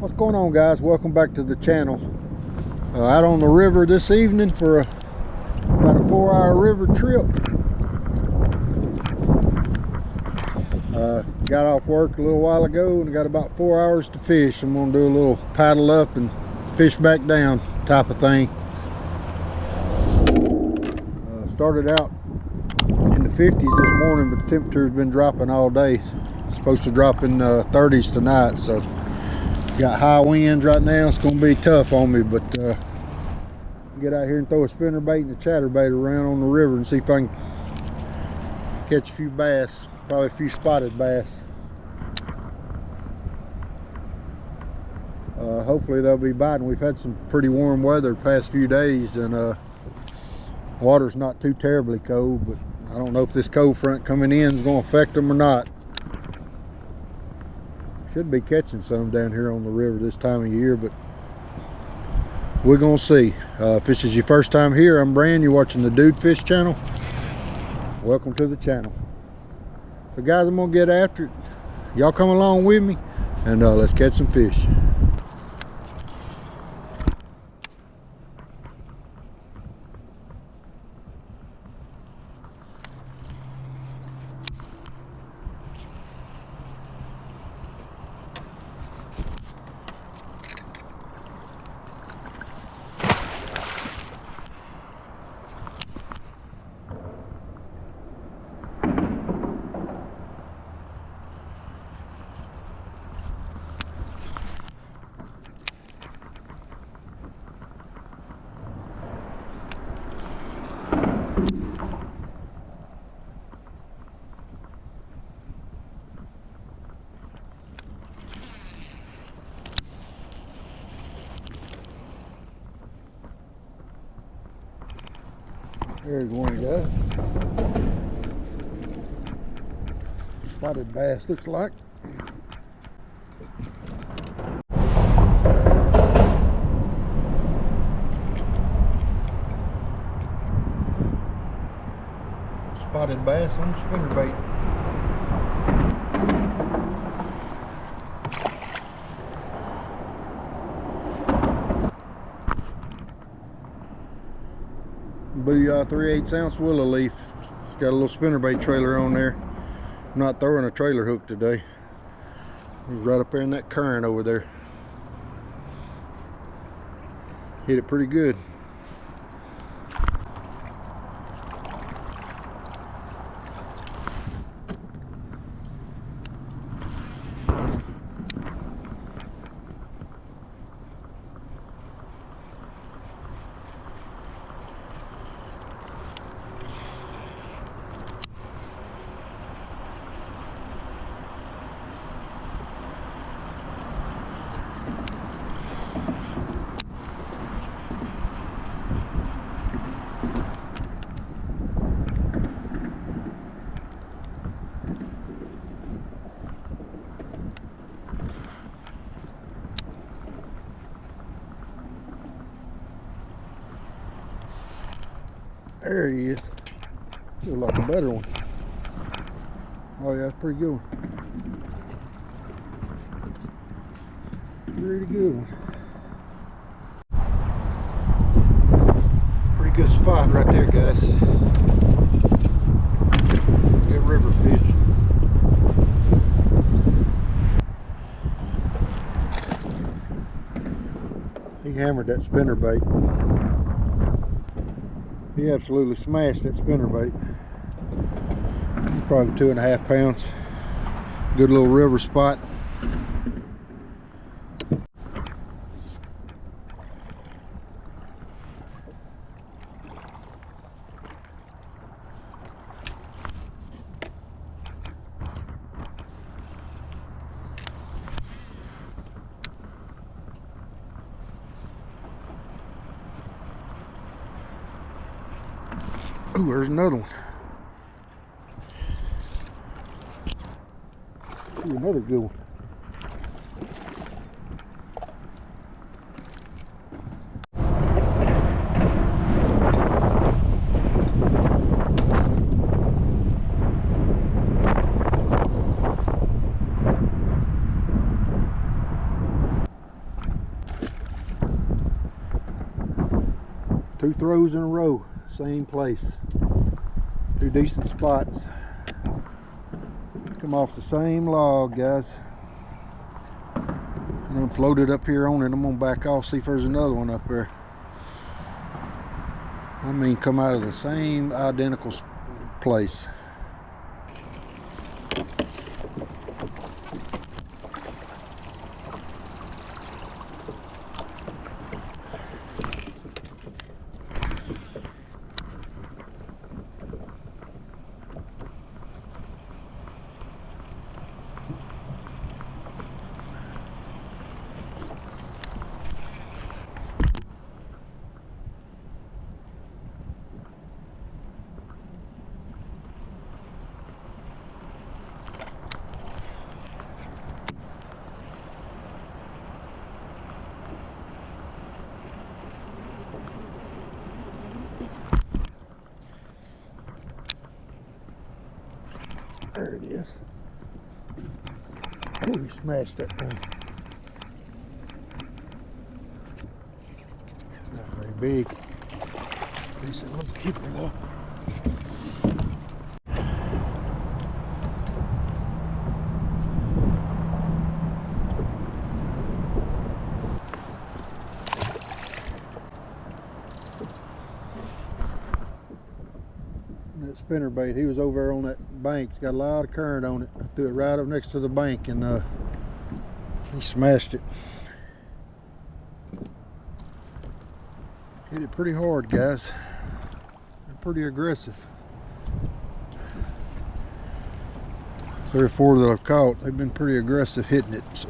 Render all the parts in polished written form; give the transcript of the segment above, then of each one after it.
What's going on, guys? Welcome back to the channel. Out on the river this evening for about a 4-hour river trip. Got off work a little while ago and got about 4 hours to fish. I'm gonna do a little paddle up and fish back down type of thing. Started out in the 50s this morning, but the temperature's been dropping all day. It's supposed to drop in 30s tonight, so got high winds right now. It's gonna be tough on me, but get out here and throw a spinnerbait and a chatterbait around on the river and see if I can catch a few bass, probably a few spotted bass. Hopefully they'll be biting. We've had some pretty warm weather the past few days, and water's not too terribly cold, but I don't know if this cold front coming in is going to affect them or not. Should be catching some down here on the river this time of year, but we're gonna see. If this is your first time here, I'm Brand. You're watching the Dude Fish channel. Welcome to the channel. So guys, I'm gonna get after it. Y'all come along with me, and let's catch some fish. There's one, guys. Spotted bass, looks like. Spotted bass on spinnerbait. Be 3/8 ounce willow leaf. It's got a little spinnerbait trailer on there. I'm not throwing a trailer hook today. It's right up there in that current over there. Hit it pretty good. There he is. Looks like a better one. Oh yeah, that's pretty good one. Pretty good one. Pretty good spot right there, guys. Good river fish. He hammered that spinnerbait. He absolutely smashed that spinnerbait. Probably 2.5 pounds. Good little river spot. Ooh, there's another one. Ooh, another good one. 2 throws in a row, same place. 2 decent spots. Come off the same log, guys. And I'm floated up here on it. I'm gonna back off, see if there's another one up there. I mean, come out of the same identical place. There it is. Oh, we smashed that thing. Not very big. Decent little keeper though. That spinnerbait, he was over there on that bank. It's got a lot of current on it. I threw it right up next to the bank and he smashed it. Hit it pretty hard, guys. They're pretty aggressive. 3 or 4 that I've caught, they've been pretty aggressive hitting it. So.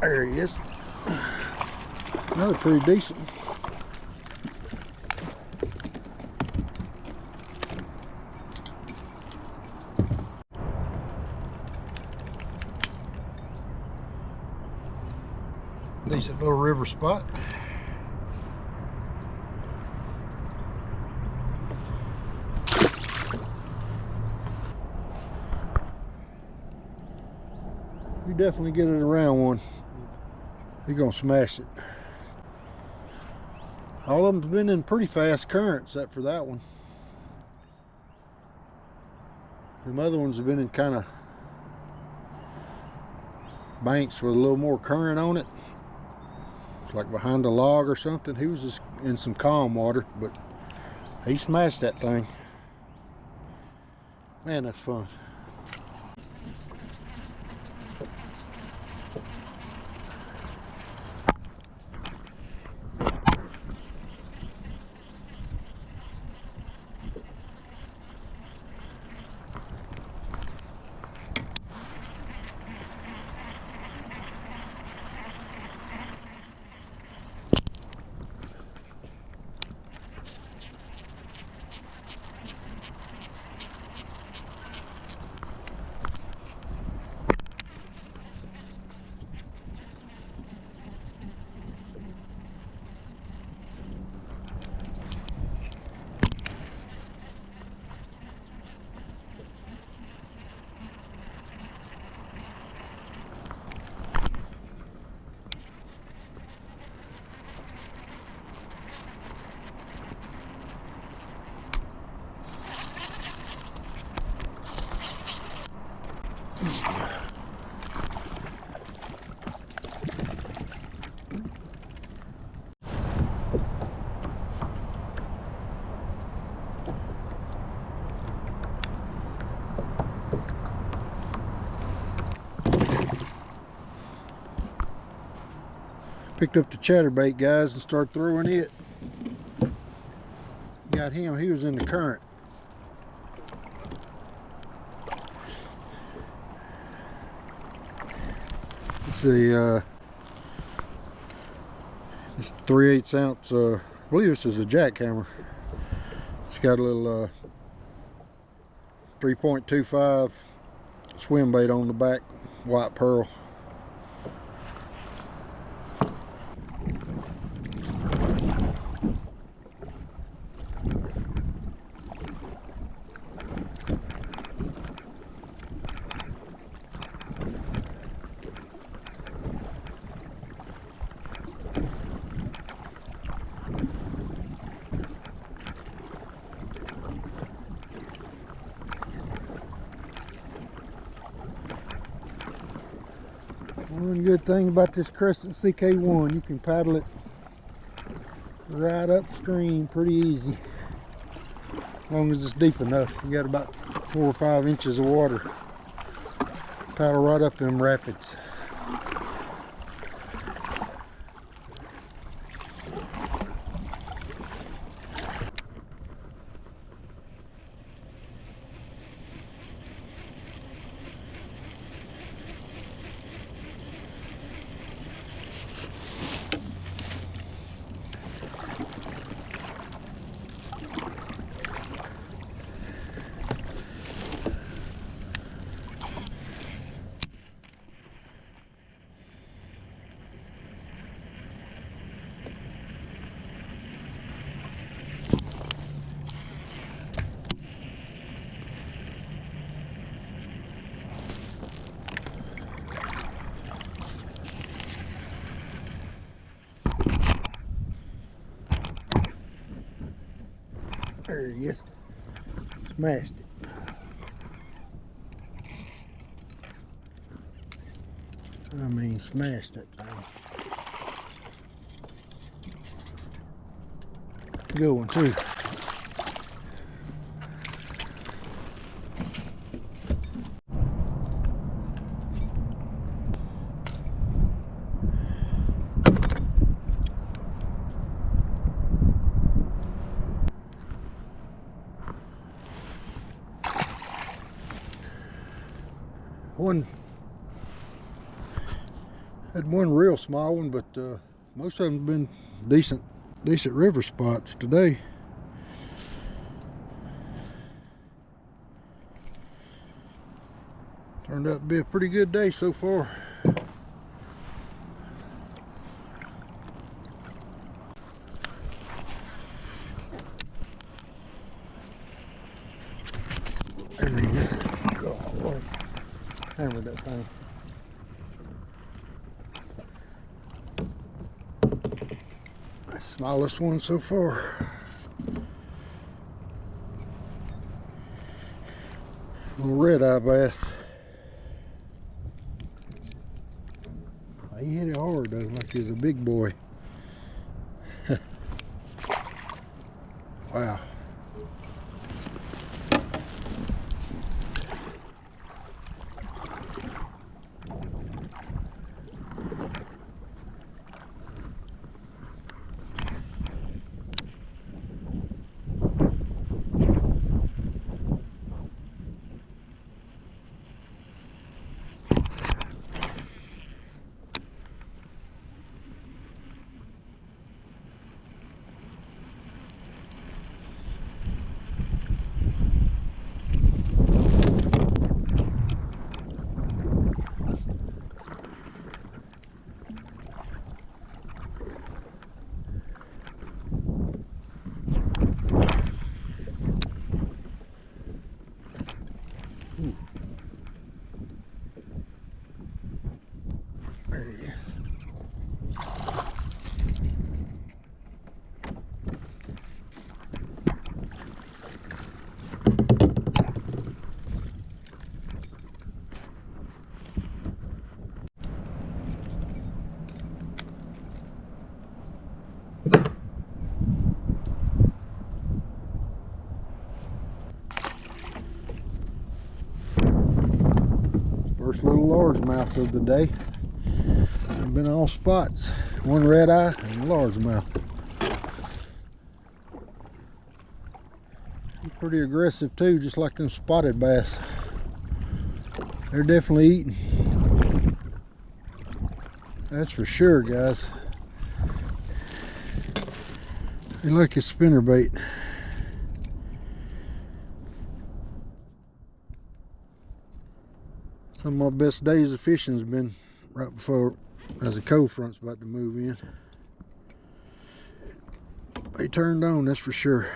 There he is. Another pretty decent one. Decent little river spot. You definitely get it around one, you're gonna smash it. All of them's been in pretty fast current except for that one. The other ones have been in kind of banks with a little more current on it, like behind a log or something. He was just in some calm water, but he smashed that thing. Man, that's fun. Picked up the chatterbait, guys, and started throwing it. got him. He was in the current. Let's see, it's 3/8 ounce, I believe this is a jackhammer. It's got a little 3.25 swim bait on the back, white pearl. One good thing about this Crescent CK1, you can paddle it right upstream pretty easy, as long as it's deep enough. You got about 4 or 5 inches of water. Paddle right up them rapids. There he is. Smashed it. I mean, smashed that thing. Good one too. Had one real small one, but most of them have been decent river spots today. Turned out to be a pretty good day so far. There he is. God, Lord. Hammered that thing. Smallest one so far. Little red-eye bass. He hit it hard though, like he was a big boy. Wow. First little largemouth of the day. I've been all spots. One red eye and a largemouth. pretty aggressive too, just like them spotted bass. They're definitely eating. That's for sure, guys. They like a spinnerbait. Some of my best days of fishing has been right before as the cold front's about to move in. They turned on, that's for sure.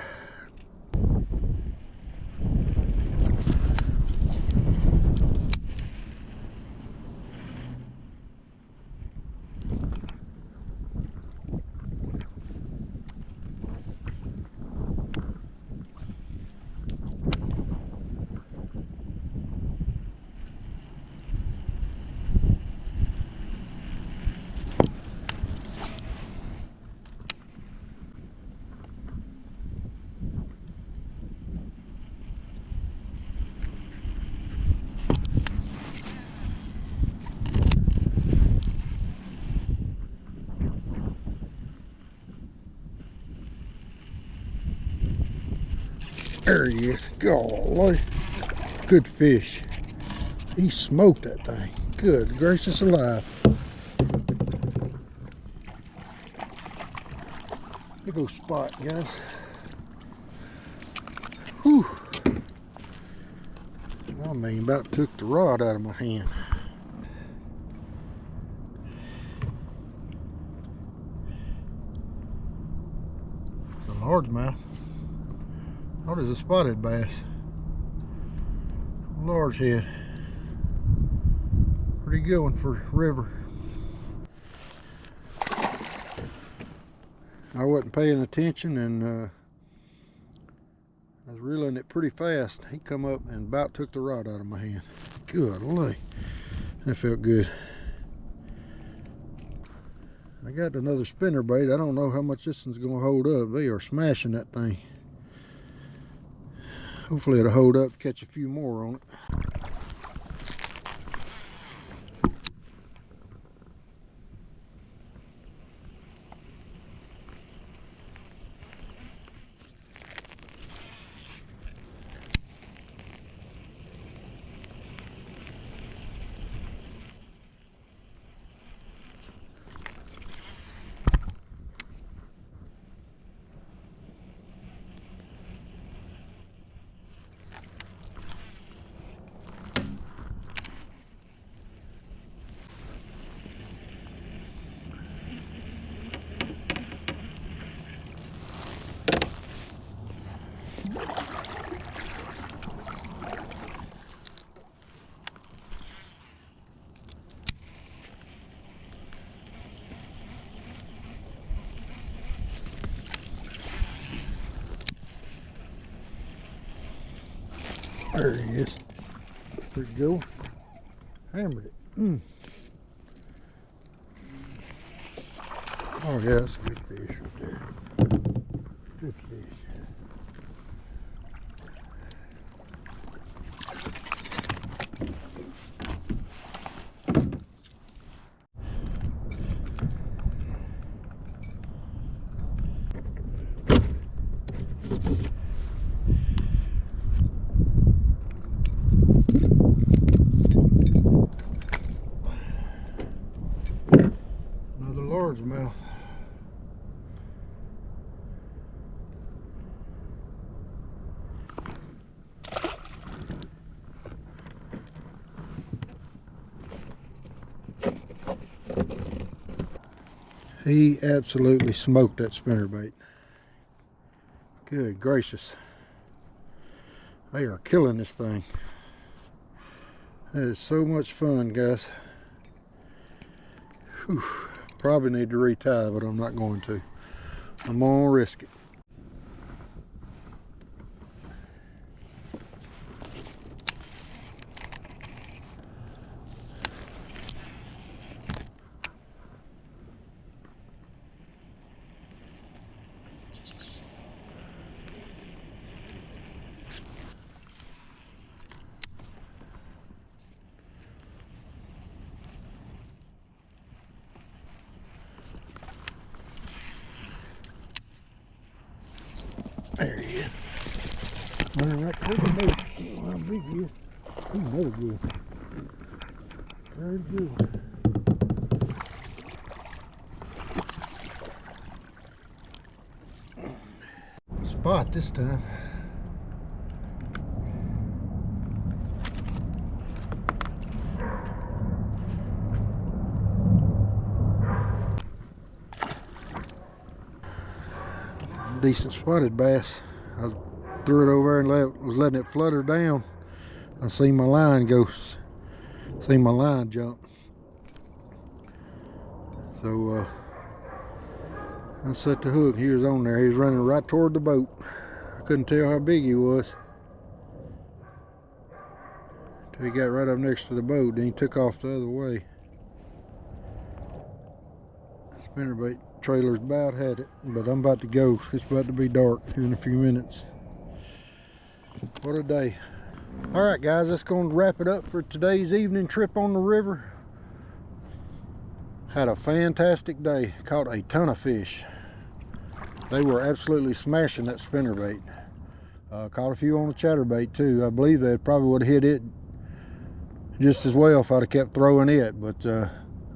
There he is. Golly. Good fish. He smoked that thing. Good gracious alive. Big old spot, guys. Whew. I mean, about took the rod out of my hand. It's a largemouth. What is a spotted bass? Large head. Pretty good one for river. I wasn't paying attention and I was reeling it pretty fast. He come up and about took the rod out of my hand. Good Lord. That felt good. I got another spinnerbait. I don't know how much this one's gonna hold up. They are smashing that thing. Hopefully it'll hold up, catch a few more on it. There he is. There you go. Hammered it. Oh yeah, that's a good fish right there. Good fish. Another largemouth. He absolutely smoked that spinnerbait. Good gracious. They are killing this thing. That is so much fun, guys. Whew. Probably need to retie, but I'm not going to. I'm gonna risk it. Ooh, another good. Very good. Spot this time. Decent spotted bass. I threw it over and was letting it flutter down. I seen my line go, seen my line jump. So I set the hook. He was on there. He was running right toward the boat. I couldn't tell how big he was till he got right up next to the boat. Then he took off the other way. Spinnerbait trailer's about had it, but I'm about to go. It's about to be dark here in a few minutes. What a day. All right, guys, that's going to wrap it up for today's evening trip on the river. Had a fantastic day. Caught a ton of fish. They were absolutely smashing that spinnerbait. Caught a few on the chatterbait too. I believe they probably would have hit it just as well if I'd have kept throwing it, but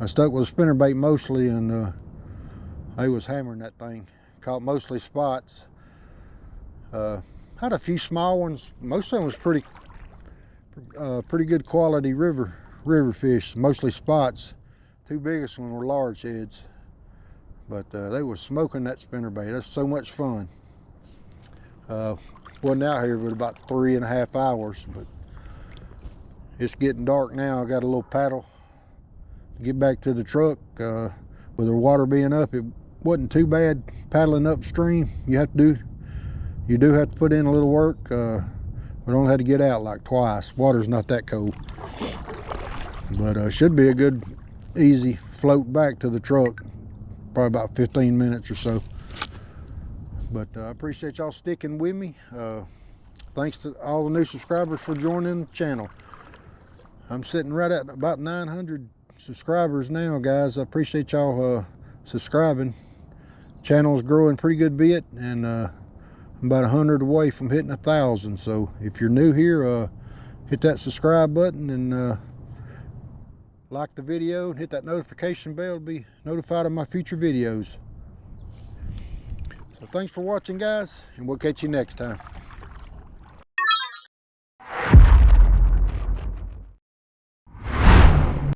I stuck with a spinnerbait mostly, and they was hammering that thing. Caught mostly spots. Had a few small ones. Most of them was pretty good quality river fish, mostly spots. Two biggest ones were large heads, but they were smoking that spinnerbait. That's so much fun. Wasn't out here but about 3.5 hours, but it's getting dark now. I got a little paddle to get back to the truck. With the water being up, it wasn't too bad paddling upstream. You do have to put in a little work. We only had to get out like twice. Water's not that cold, but should be a good easy float back to the truck, probably about 15 minutes or so. But I appreciate y'all sticking with me. Thanks to all the new subscribers for joining the channel. I'm sitting right at about 900 subscribers now, guys. I appreciate y'all subscribing. Channel's growing pretty good bit, and I'm about 100 away from hitting 1,000. So if you're new here, hit that subscribe button and like the video and hit that notification bell to be notified of my future videos. So thanks for watching, guys, and we'll catch you next time.